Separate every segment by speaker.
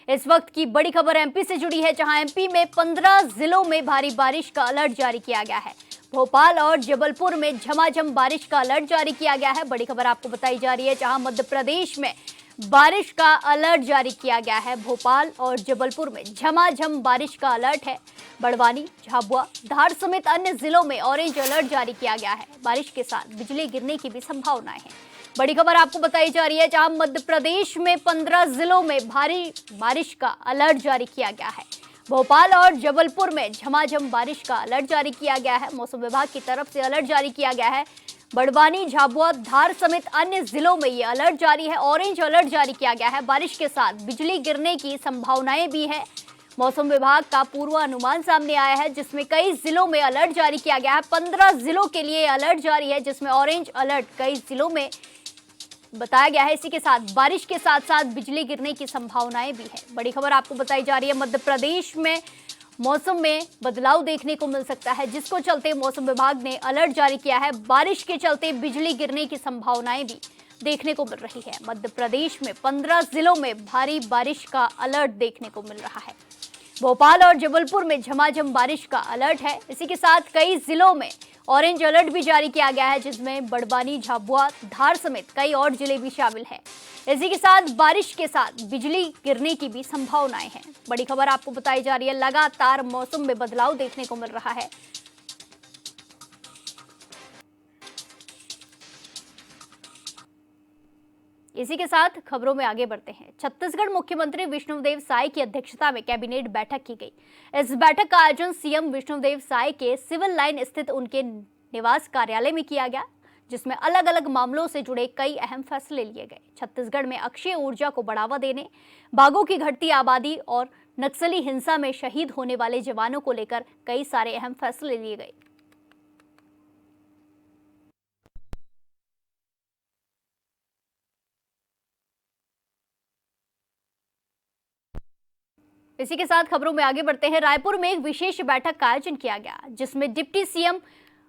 Speaker 1: इस वक्त की बड़ी खबर एमपी से जुड़ी है, जहां एमपी में 15 जिलों में भारी बारिश का अलर्ट जारी किया गया है। भोपाल और जबलपुर में झमाझम बारिश का अलर्ट जारी किया गया है। बड़ी खबर आपको बताई जा रही है, जहां मध्य प्रदेश में बारिश का अलर्ट जारी किया गया है। भोपाल और जबलपुर में झमाझम बारिश का अलर्ट है। बड़वानी, झाबुआ, धार समेत अन्य जिलों में ऑरेंज अलर्ट जारी किया गया है। बारिश के साथ बिजली गिरने की भी संभावनाएं हैं। बड़ी खबर आपको बताई जा रही है, जहां मध्य प्रदेश में 15 जिलों में भारी बारिश का अलर्ट जारी किया गया है। भोपाल और जबलपुर में झमाझम बारिश का अलर्ट जारी किया गया है। मौसम विभाग की तरफ से अलर्ट जारी किया गया है। बड़वानी, झाबुआ, धार समेत अन्य जिलों में ये अलर्ट जारी है। ऑरेंज अलर्ट जारी किया गया है। बारिश के साथ बिजली गिरने की संभावनाएं भी है। मौसम विभाग का पूर्वानुमान सामने आया है, जिसमें कई जिलों में अलर्ट जारी किया गया है। 15 जिलों के लिए अलर्ट जारी है, जिसमें ऑरेंज अलर्ट कई जिलों में बताया गया है। इसी के साथ बारिश के साथ साथ बिजली गिरने की संभावनाएं भी है। बड़ी खबर आपको बताई जा रही है, मध्य प्रदेश में मौसम में बदलाव देखने को मिल सकता है, जिसको चलते मौसम विभाग ने अलर्ट जारी किया है। बारिश के चलते बिजली गिरने की संभावनाएं भी देखने को मिल रही है। मध्य प्रदेश में 15 जिलों में भारी बारिश का अलर्ट देखने को मिल रहा है। भोपाल और जबलपुर में झमाझम बारिश का अलर्ट है। इसी के साथ कई जिलों में ऑरेंज अलर्ट भी जारी किया गया है, जिसमें बड़वानी, झाबुआ, धार समेत कई और जिले भी शामिल हैं। इसी के साथ बारिश के साथ बिजली गिरने की भी संभावनाएं हैं। बड़ी खबर आपको बताई जा रही है, लगातार मौसम में बदलाव देखने को मिल रहा है। इसी के साथ खबरों में आगे बढ़ते हैं। छत्तीसगढ़ मुख्यमंत्री विष्णुदेव साय की अध्यक्षता में कैबिनेट बैठक की गई। इस बैठक का आयोजन सीएम विष्णुदेव साय के सिविल लाइन स्थित उनके निवास कार्यालय में किया गया, जिसमें अलग अलग मामलों से जुड़े कई अहम फैसले लिए गए। छत्तीसगढ़ में अक्षय ऊर्जा को बढ़ावा देने, बाघों की घटती आबादी और नक्सली हिंसा में शहीद होने वाले जवानों को लेकर कई सारे अहम फैसले लिए गए। इसी के साथ खबरों में आगे बढ़ते हैं। रायपुर में एक विशेष बैठक का आयोजन किया गया, जिसमें डिप्टी सीएम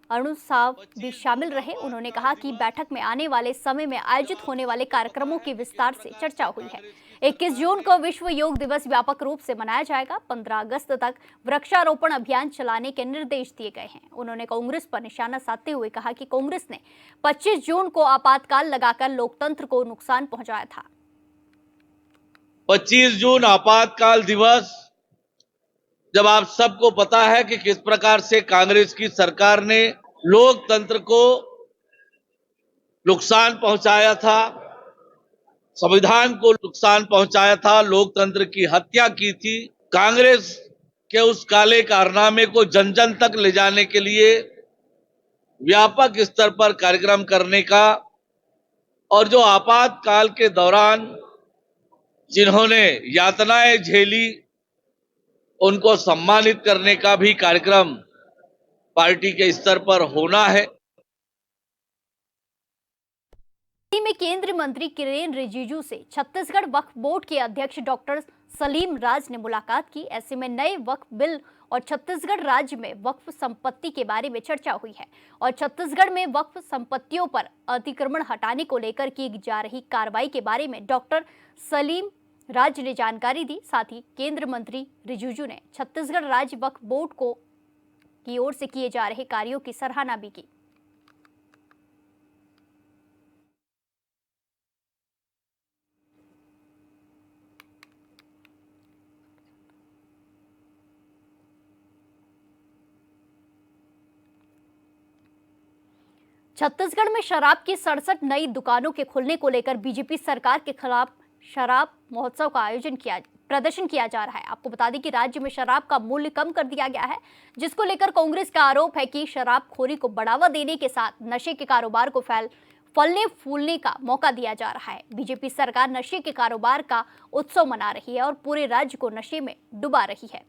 Speaker 1: अरुण साव भी शामिल रहे। उन्होंने कहा कि बैठक में आने वाले समय में आयोजित होने वाले कार्यक्रमों की विस्तार से चर्चा हुई है। 21 जून को विश्व योग दिवस व्यापक रूप से मनाया जाएगा। 15 अगस्त तक वृक्षारोपण अभियान चलाने के निर्देश दिए गए हैं। उन्होंने कांग्रेस पर निशाना साधते हुए कहा कि कांग्रेस ने 25 जून को आपातकाल लगाकर लोकतंत्र को नुकसान पहुंचाया था।
Speaker 2: 25 जून आपातकाल दिवस, जब आप सबको पता है कि किस प्रकार से कांग्रेस की सरकार ने लोकतंत्र को नुकसान पहुंचाया था, संविधान को नुकसान पहुंचाया था, लोकतंत्र की हत्या की थी। कांग्रेस के उस काले कारनामे को जन जन तक ले जाने के लिए व्यापक स्तर पर कार्यक्रम करने का, और जो आपातकाल के दौरान जिन्होंने यातनाएं झेली, उनको सम्मानित करने का भी कार्यक्रम पार्टी के स्तर पर होना है।
Speaker 1: में केंद्रीय मंत्री किरेन रिजिजू से छत्तीसगढ़ वक्फ बोर्ड के अध्यक्ष डॉक्टर सलीम राज ने मुलाकात की। ऐसे में नए वक्फ बिल और छत्तीसगढ़ राज्य में वक्फ संपत्ति के बारे में चर्चा हुई है, और छत्तीसगढ़ में वक्फ संपत्तियों पर अतिक्रमण हटाने को लेकर की जा रही कार्रवाई के बारे में डॉक्टर सलीम राज ने जानकारी दी। साथ ही केंद्रीय मंत्री रिजिजू ने छत्तीसगढ़ राज्य वक्फ बोर्ड को की ओर से किए जा रहे कार्यों की सराहना भी की। छत्तीसगढ़ में शराब की 67 नई दुकानों के खुलने को लेकर बीजेपी सरकार के खिलाफ शराब महोत्सव का प्रदर्शन किया जा रहा है। आपको बता दें कि राज्य में शराब का मूल्य कम कर दिया गया है, जिसको लेकर कांग्रेस का आरोप है कि शराबखोरी को बढ़ावा देने के साथ नशे के कारोबार को फलने फूलने का मौका दिया जा रहा है। बीजेपी सरकार नशे के कारोबार का उत्सव मना रही है और पूरे राज्य को नशे में डुबा रही है।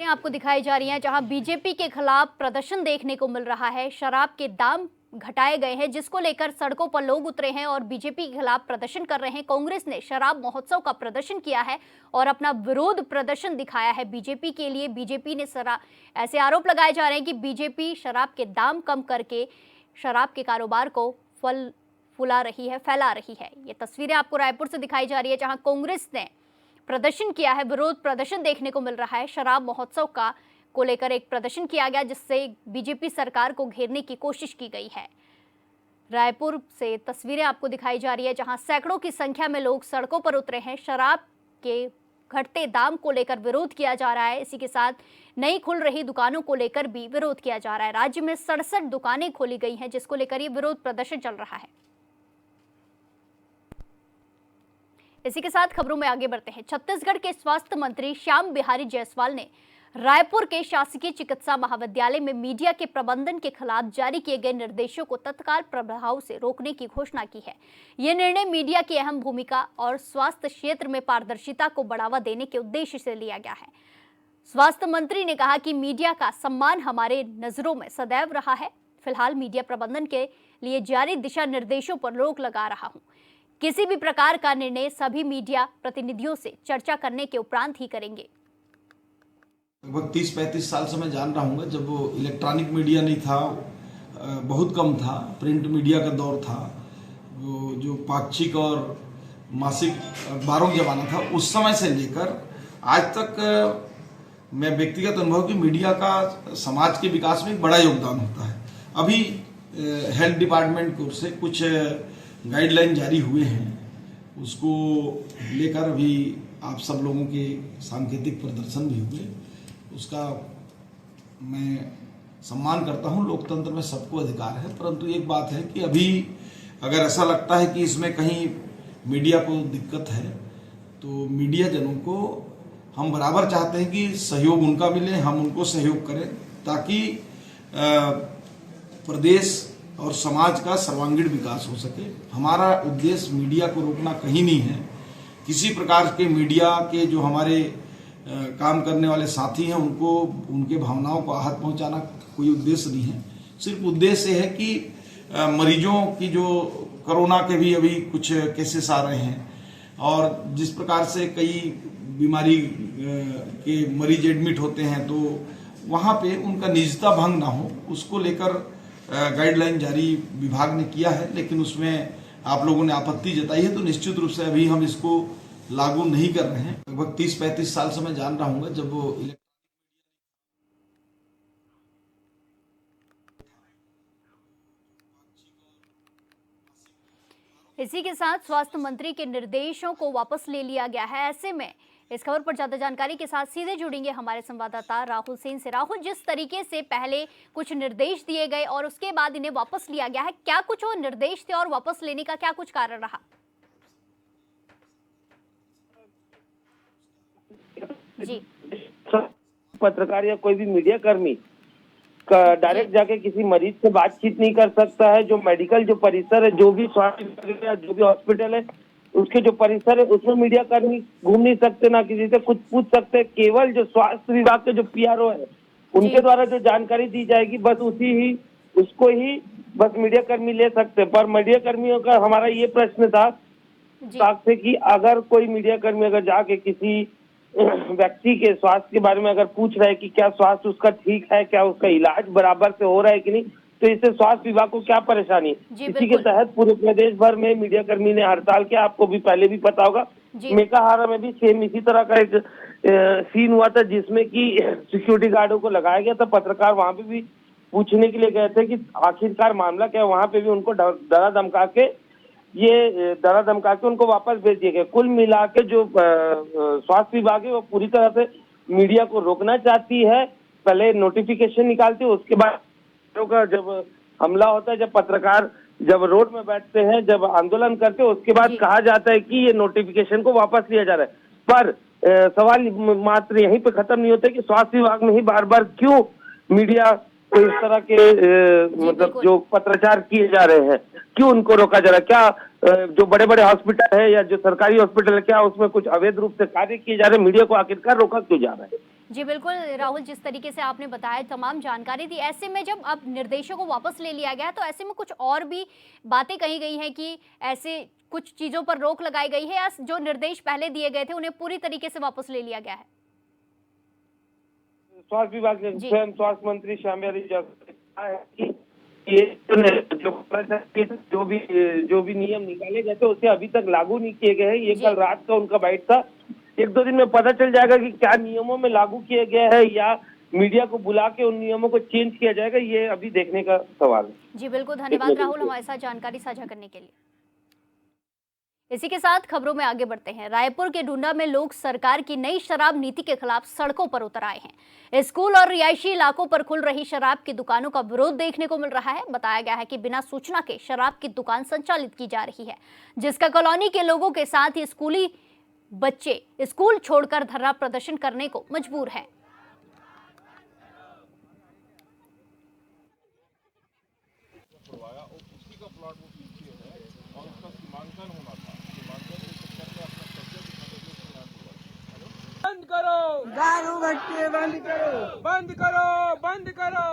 Speaker 1: आपको दिखाई जा रही हैं, जहां बीजेपी के खिलाफ प्रदर्शन देखने को मिल रहा है। शराब के दाम घटाए गए हैं, जिसको लेकर सड़कों पर लोग उतरे हैं और बीजेपी के खिलाफ प्रदर्शन कर रहे हैं। कांग्रेस ने शराब महोत्सव का प्रदर्शन किया है और अपना विरोध प्रदर्शन दिखाया है बीजेपी के लिए। बीजेपी ने ऐसे आरोप लगाए जा रहे हैं कि बीजेपी शराब के दाम कम करके शराब के कारोबार को फैला रही है। ये तस्वीरें आपको रायपुर से दिखाई जा रही है, जहां कांग्रेस ने प्रदर्शन किया है। विरोध प्रदर्शन देखने को मिल रहा है। शराब महोत्सव को लेकर एक प्रदर्शन किया गया, जिससे बीजेपी सरकार को घेरने की कोशिश की गई है। रायपुर से तस्वीरें आपको दिखाई जा रही है, जहां सैकड़ों की संख्या में लोग सड़कों पर उतरे हैं। शराब के घटते दाम को लेकर विरोध किया जा रहा है। इसी के साथ नई खुल रही दुकानों को लेकर भी विरोध किया जा रहा है। राज्य में 67 दुकानें खोली गई हैं, जिसको लेकर ये विरोध प्रदर्शन चल रहा है। इसी के साथ खबरों में आगे बढ़ते हैं। छत्तीसगढ़ के स्वास्थ्य मंत्री श्याम बिहारी जायसवाल ने रायपुर के शासकीय चिकित्सा महाविद्यालय में मीडिया के प्रबंधन के खिलाफ जारी किए गए निर्देशों को तत्काल प्रभाव से रोकने की घोषणा की है। यह निर्णय मीडिया की अहम भूमिका और स्वास्थ्य क्षेत्र में पारदर्शिता को बढ़ावा देने के उद्देश्य से लिया गया है। स्वास्थ्य मंत्री ने कहा कि मीडिया का सम्मान हमारे नजरों में सदैव रहा है। फिलहाल मीडिया प्रबंधन के लिए जारी दिशा निर्देशों पर रोक लगा रहा हूं। किसी भी प्रकार का निर्णय सभी मीडिया प्रतिनिधियों से चर्चा करने के उपरांत ही करेंगे।
Speaker 3: लगभग 30-35 साल से मैं जान रहा हूँ, जब वो इलेक्ट्रॉनिक मीडिया नहीं था, बहुत कम था, प्रिंट मीडिया का दौर था, वो जो पाक्षिक और मासिक अखबारों का जमाना था, उस समय से लेकर आज तक मैं व्यक्तिगत अनुभव कि मीडिया का समाज के विकास में एक बड़ा योगदान होता है। अभी हेल्थ डिपार्टमेंट की ओर से कुछ गाइडलाइन जारी हुए हैं, उसको लेकर अभी आप सब लोगों के सांकेतिक प्रदर्शन भी हुए, उसका मैं सम्मान करता हूं। लोकतंत्र में सबको अधिकार है, परंतु एक बात है कि अभी अगर ऐसा लगता है कि इसमें कहीं मीडिया को दिक्कत है, तो मीडिया जनों को हम बराबर चाहते हैं कि सहयोग उनका मिले, हम उनको सहयोग करें, ताकि प्रदेश और समाज का सर्वांगीण विकास हो सके। हमारा उद्देश्य मीडिया को रोकना कहीं नहीं है। किसी प्रकार के मीडिया के जो हमारे काम करने वाले साथी हैं, उनको उनके भावनाओं को आहत पहुंचाना कोई उद्देश्य नहीं है। सिर्फ उद्देश्य है कि मरीजों की जो कोरोना के भी अभी कुछ केसेस आ रहे हैं, और जिस प्रकार से कई बीमारी के मरीज एडमिट होते हैं, तो वहाँ पे उनका निजता भंग ना हो, उसको लेकर गाइडलाइन जारी विभाग ने किया है। लेकिन उसमें आप लोगों ने आपत्ति जताई है, तो निश्चित रूप से अभी हम इसको लागू नहीं कर रहे हैं। लगभग 30-35 साल से मैं जान रहा हूँ, जब वो
Speaker 1: इसी के साथ स्वास्थ्य मंत्री के निर्देशों को वापस ले लिया गया है। ऐसे में इस खबर पर ज्यादा जानकारी के साथ सीधे जुड़ेंगे हमारे संवाददाता राहुल सेन से। राहुल, जिस तरीके से पहले कुछ निर्देश दिए गए और उसके बाद इन्हें वापस लिया गया है, क्या कुछ वो निर्देश थे और वापस लेने का क्या कुछ कारण रहा? जी,
Speaker 4: पत्रकार या कोई भी मीडिया कर्मी डायरेक्ट जाके किसी मरीज से बातचीत नहीं कर सकता है। जो मेडिकल जो परिसर है, जो भी स्वास्थ्य जो भी हॉस्पिटल है, उसके जो परिसर है उसमें मीडिया कर्मी घूम नहीं सकते, ना किसी से कुछ पूछ सकते। केवल जो स्वास्थ्य विभाग के जो पीआरओ है, उनके द्वारा जो जानकारी दी जाएगी, बस उसको ही बस मीडिया कर्मी ले सकते। पर मीडिया कर्मियों का हमारा ये प्रश्न था से कि अगर कोई मीडिया कर्मी अगर जाके किसी व्यक्ति के स्वास्थ्य के बारे में अगर पूछ रहा है कि क्या स्वास्थ्य उसका ठीक है, क्या उसका इलाज बराबर से हो रहा है कि नहीं, तो इससे स्वास्थ्य विभाग को क्या परेशानी है। इसी के तहत पूरे प्रदेश भर में मीडिया कर्मी ने हड़ताल किया। आपको भी पहले भी पता होगा, मेकाहारा में भी सेम इसी तरह का एक सीन हुआ था, जिसमें कि सिक्योरिटी गार्डों को लगाया गया था। पत्रकार वहां पे भी पूछने के लिए गए थे कि आखिरकार मामला क्या है। वहां पे भी उनको डरा धमका के उनको वापस भेज दिया गया। कुल मिला के जो स्वास्थ्य विभाग है वो पूरी तरह से मीडिया को रोकना चाहती है। पहले नोटिफिकेशन निकालती है, उसके बाद का जब हमला होता है, जब पत्रकार जब रोड में बैठते हैं, जब आंदोलन करते हैं, उसके बाद कहा जाता है कि ये नोटिफिकेशन को वापस लिया जा रहा है। पर सवाल मात्र यहीं पे खत्म नहीं होता कि स्वास्थ्य विभाग में ही बार बार क्यों मीडिया को इस तरह के मतलब जो पत्राचार किए जा रहे हैं, क्यों उनको रोका जा रहा है। क्या जो बड़े बड़े हॉस्पिटल है या जो सरकारी हॉस्पिटल है, क्या उसमें कुछ अवैध रूप से कार्य किए जा रहे हैं, मीडिया को आखिरकार रोका क्यों जा रहा है?
Speaker 1: जी बिल्कुल राहुल, जिस तरीके से आपने बताया तमाम जानकारी दी, ऐसे में जब अब निर्देशों को वापस ले लिया गया तो ऐसे में कुछ और भी बातें कही गई हैं कि ऐसे कुछ चीजों पर रोक लगाई गई है, या जो निर्देश पहले दिए गए थे उन्हें पूरी तरीके से वापस ले लिया गया है?
Speaker 4: स्वास्थ्य विभाग के
Speaker 1: जी।
Speaker 4: स्वयं स्वास्थ्य मंत्री श्यामबिहारी चौधरी ने कहा है कि ये जो भी नियम निकाले गए थे उसे अभी तक लागू नहीं किए गए हैं। ये
Speaker 1: जी।
Speaker 4: कल रात का उनका बाइट था। 1-2 दिन में पता चल जाएगा कि क्या नियमों में लागू किया गया है या मीडिया को बुला के उन नियमों को चेंज किया जाएगा, ये अभी देखने का सवाल है।
Speaker 1: जी बिल्कुल, धन्यवाद राहुल हमारे साथ जानकारी साझा करने के लिए। इसी के साथ खबरों में आगे बढ़ते हैं। रायपुर के डुंडा में लोग सरकार की नई शराब नीति के खिलाफ सड़कों पर उतर आए हैं। स्कूल और रिहायशी इलाकों पर खुल रही शराब की दुकानों का विरोध देखने को मिल रहा है। बताया गया है कि बिना सूचना के शराब की दुकान संचालित की जा रही है, जिसका कॉलोनी के लोगों के साथ ही स्कूली बच्चे स्कूल छोड़कर धरना प्रदर्शन करने को मजबूर हैं।
Speaker 5: बंद करो दारू भट्टी बंद करो, बंद करो, बंद करो।